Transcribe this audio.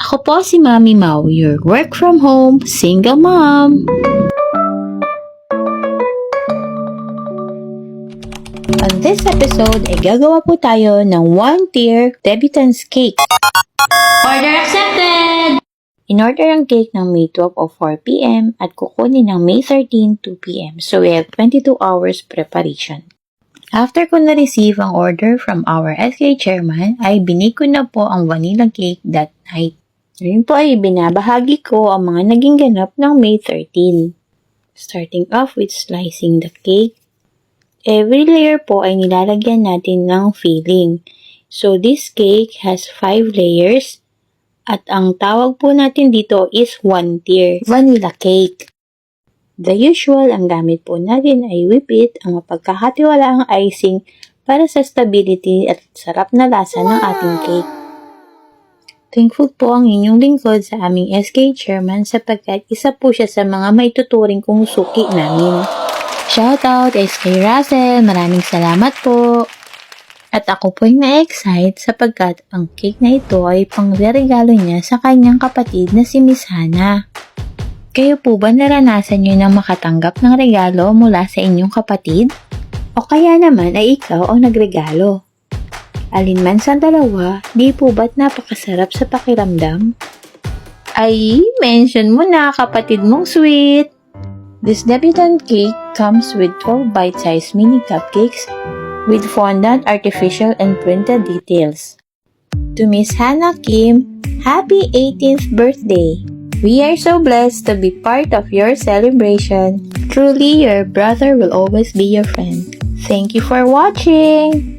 Ako po si Mami Mau, your work from home single mom. On this episode ay gagawa po tayo ng 1-tier debutant's cake. Order accepted! In-order ang cake ng May 12 o 4 p.m. at kukunin ng May 13, 2 p.m. So we have 22 hours preparation. After ko na-receive ang order from our SK chairman, ay binake ko na po ang vanilla cake that night. Ngayon po ay binabahagi ko ang mga naging ganap ng May 13. Starting off with slicing the cake. Every layer po ay nilalagyan natin ng filling. So this cake has 5 layers at ang tawag po natin dito is 1-tier vanilla cake. The usual, ang gamit po natin ay whipped, ang mapagkakatiwalaang icing para sa stability at sarap na lasa ng ating cake. Thankful po ang inyong lingkod sa aming SK chairman sapagkat isa po siya sa mga maituturing kong suki namin. Shoutout SK Russell, maraming salamat po. At ako po ay na-excite sapagkat ang cake na ito ay pangregalo niya sa kanyang kapatid na si Miss Hannah. Kayo po ba naranasan niyo na makatanggap ng regalo mula sa inyong kapatid? O kaya naman ay ikaw ang nagregalo? Alin man sa dalawa, di po ba't napakasarap sa pakiramdam? Ay, mention mo na kapatid mong sweet! This debutant cake comes with 12 bite-sized mini cupcakes with fondant, artificial, and printed details. To Miss Hannah Kim, happy 18th birthday! We are so blessed to be part of your celebration. Truly, your brother will always be your friend. Thank you for watching!